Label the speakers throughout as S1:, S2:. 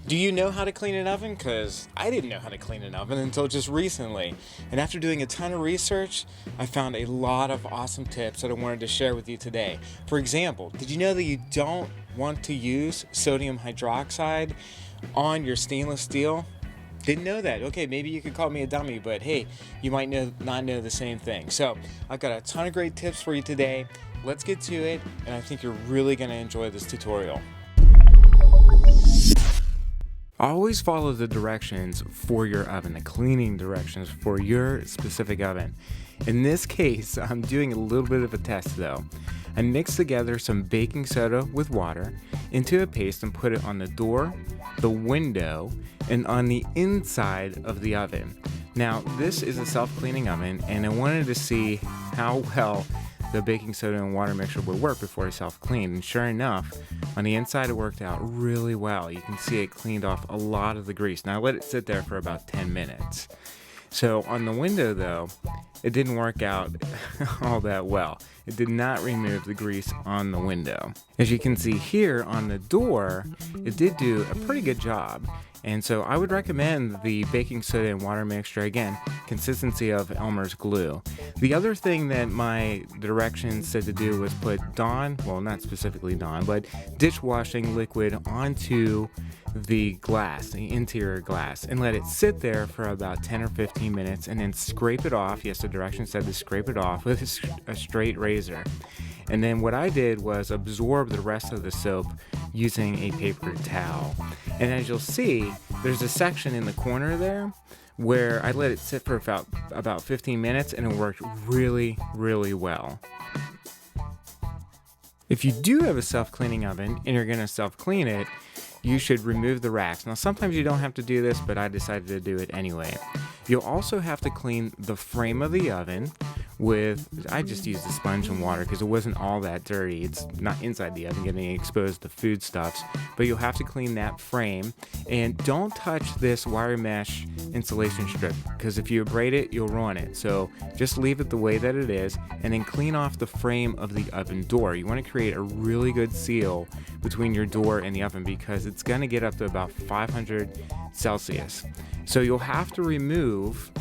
S1: Do you know how to clean an oven? Because I didn't know how to clean an oven until just recently. And after doing a ton of research, I found a lot of awesome tips that I wanted to share with you today. For example, did you know that you don't want to use sodium hydroxide on your stainless steel? Didn't know that. Okay, maybe you could call me a dummy, but hey, you might not know the same thing. So I've got a ton of great tips for you today. Let's get to it, and I think you're really going to enjoy this tutorial. Always follow the directions for your oven, the cleaning directions for your specific oven. In this case, I'm doing a little bit of a test though. I mixed together some baking soda with water into a paste and put it on the door, the window, and on the inside of the oven. Now, this is a self-cleaning oven, and I wanted to see how well the baking soda and water mixture would work before I self-cleaned, and sure enough, on the inside it worked out really well. You can see it cleaned off a lot of the grease. Now I let it sit there for about 10 minutes. So on the window though, it didn't work out all that well. It did not remove the grease on the window. As you can see here on the door, it did do a pretty good job. And so I would recommend the baking soda and water mixture. Again, consistency of Elmer's glue. The other thing that my directions said to do was put Dawn, well, not specifically Dawn, but dishwashing liquid onto the glass, the interior glass, and let it sit there for about 10 or 15 minutes and then scrape it off. Yes, the directions said to scrape it off with a straight razor. And then what I did was absorb the rest of the soap using a paper towel. And as you'll see, there's a section in the corner there where I let it sit for about 15 minutes and it worked really, really well. If you do have a self-cleaning oven and you're going to self-clean it, you should remove the racks. Now sometimes you don't have to do this, but I decided to do it anyway. You'll also have to clean the frame of the oven I just used a sponge and water because it wasn't all that dirty. It's not inside the oven getting exposed to foodstuffs, but you'll have to clean that frame. And don't touch this wire mesh insulation strip because if you abrade it, you'll ruin it. So just leave it the way that it is and then clean off the frame of the oven door. You want to create a really good seal between your door and the oven because it's going to get up to about 500 Celsius. So you'll have to remove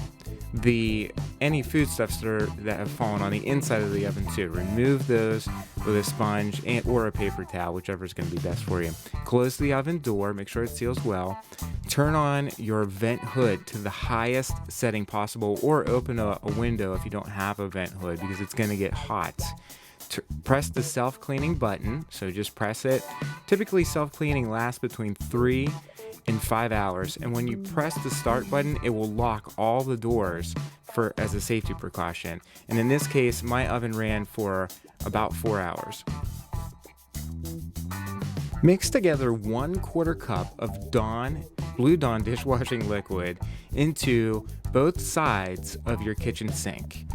S1: any foodstuffs that have fallen on the inside of the oven too. Remove those with a sponge or a paper towel, whichever is going to be best for you. Close the oven door, make sure it seals well. Turn on your vent hood to the highest setting possible, or open a window if you don't have a vent hood because it's going to get hot. Press the self-cleaning button, so just press it. Typically self-cleaning lasts between 3 and 5 hours, and when you press the start button, it will lock all the doors as a safety precaution. And in this case, my oven ran for about 4 hours. Mix together 1/4 cup of Blue Dawn dishwashing liquid into both sides of your kitchen sink.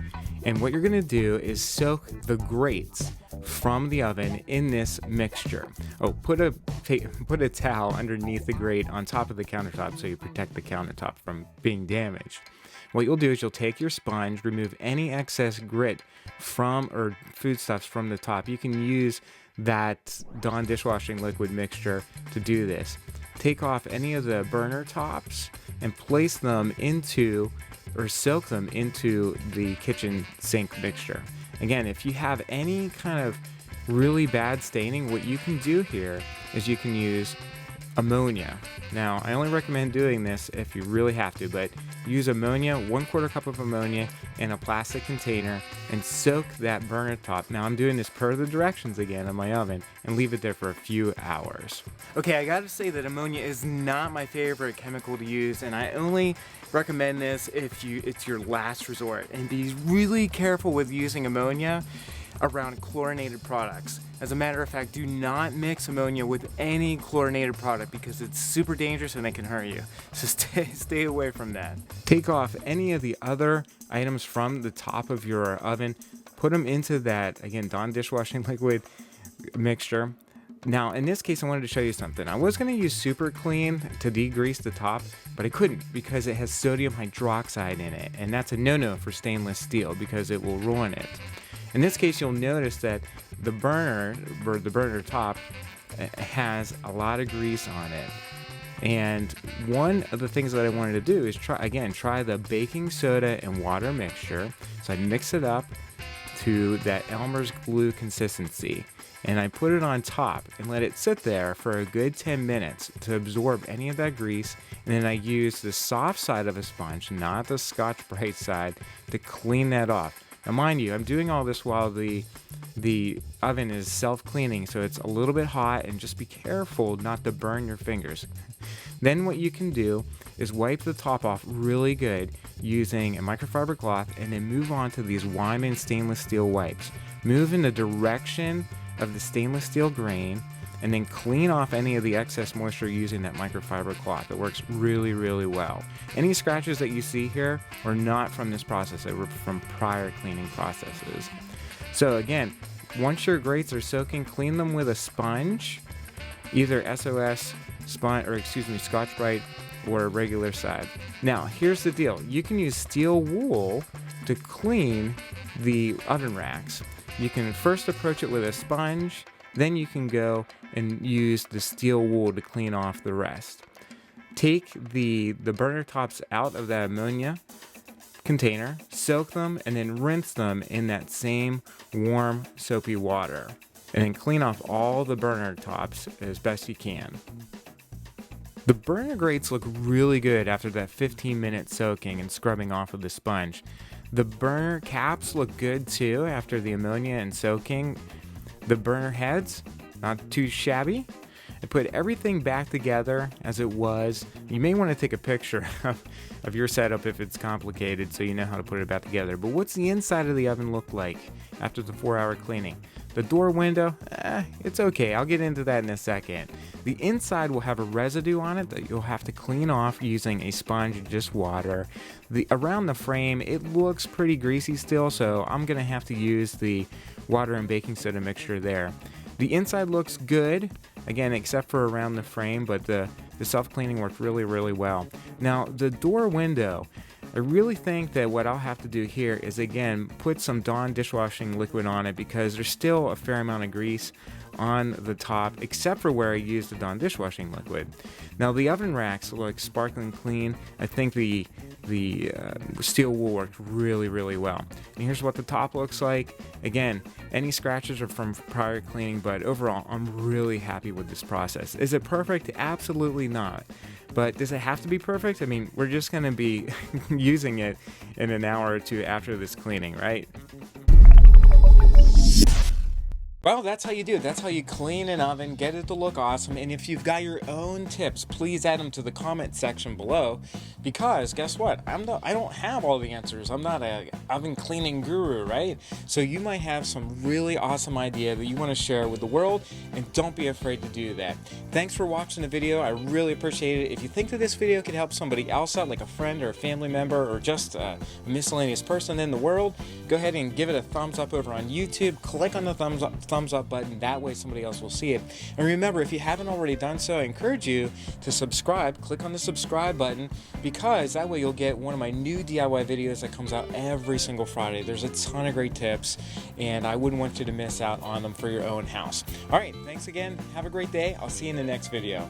S1: And what you're going to do is soak the grates from the oven in this mixture. Oh, put a towel underneath the grate on top of the countertop so you protect the countertop from being damaged. What you'll do is you'll take your sponge, remove any excess grit or foodstuffs from the top. You can use that Dawn dishwashing liquid mixture to do this. Take off any of the burner tops and place them soak them into the kitchen sink mixture. Again, if you have any kind of really bad staining, what you can do here is you can use ammonia. Now, I only recommend doing this if you really have to, but use ammonia, 1/4 cup of ammonia in a plastic container and soak that burner top. Now, I'm doing this per the directions again on my oven and leave it there for a few hours. Okay, I gotta say that ammonia is not my favorite chemical to use, and I only recommend this if it's your last resort. And be really careful with using ammonia around chlorinated products. As a matter of fact, do not mix ammonia with any chlorinated product because it's super dangerous and it can hurt you. So stay away from that. Take off any of the other items from the top of your oven, put them into that, again, Dawn dishwashing liquid mixture. Now, in this case, I wanted to show you something. I was going to use Super Clean to degrease the top, but I couldn't because it has sodium hydroxide in it, and that's a no-no for stainless steel because it will ruin it. In this case, you'll notice that the burner top has a lot of grease on it. And one of the things that I wanted to do is try the baking soda and water mixture. So I mix it up to that Elmer's glue consistency, and I put it on top and let it sit there for a good 10 minutes to absorb any of that grease. And then I use the soft side of a sponge, not the Scotch-Brite side, to clean that off. Now mind you, I'm doing all this while the oven is self-cleaning, so it's a little bit hot, and just be careful not to burn your fingers. Then what you can do is wipe the top off really good using a microfiber cloth, and then move on to these Wyman stainless steel wipes. Move in the direction of the stainless steel grain, and then clean off any of the excess moisture using that microfiber cloth. It works really, really well. Any scratches that you see here are not from this process, they were from prior cleaning processes. So again, once your grates are soaking, clean them with a sponge, either SOS Scotch-Brite or a regular side. Now here's the deal, you can use steel wool to clean the oven racks. You can first approach it with a sponge, then you can go and use the steel wool to clean off the rest. Take the burner tops out of that ammonia container, soak them, and then rinse them in that same warm soapy water, and then clean off all the burner tops as best you can. The burner grates look really good after that 15-minute soaking and scrubbing off with the sponge. The burner caps look good too after the ammonia and soaking. The burner heads, not too shabby. I put everything back together as it was. You may want to take a picture of your setup if it's complicated, so you know how to put it back together. But what's the inside of the oven look like after the 4-hour cleaning? The door window, it's okay. I'll get into that in a second. The inside will have a residue on it that you'll have to clean off using a sponge and just water. Around the frame, it looks pretty greasy still, so I'm gonna have to use the water and baking soda mixture there. The inside looks good, again, except for around the frame, but the self-cleaning worked really, really well. Now, the door window, I really think that what I'll have to do here is, again, put some Dawn dishwashing liquid on it, because there's still a fair amount of grease on the top, except for where I used the Dawn dishwashing liquid. Now, the oven racks look sparkling clean. I think the steel wool worked really, really well. And here's what the top looks like. Again, any scratches are from prior cleaning, but overall, I'm really happy with this process. Is it perfect? Absolutely not. But does it have to be perfect? I mean, we're just going to be using it in an hour or two after this cleaning, right? Well, that's how you do it. That's how you clean an oven, get it to look awesome. And if you've got your own tips, please add them to the comment section below, because guess what? I don't have all the answers. I'm not an oven cleaning guru, right? So you might have some really awesome idea that you want to share with the world, and don't be afraid to do that. Thanks for watching the video. I really appreciate it. If you think that this video could help somebody else out, like a friend or a family member or just a miscellaneous person in the world, go ahead and give it a thumbs up over on YouTube. Click on the thumbs up button. That way somebody else will see it. And remember, if you haven't already done so, I encourage you to subscribe. Click on the subscribe button, because that way you'll get one of my new DIY videos that comes out every single Friday. There's a ton of great tips, and I wouldn't want you to miss out on them for your own house. All right, thanks again. Have a great day. I'll see you in the next video.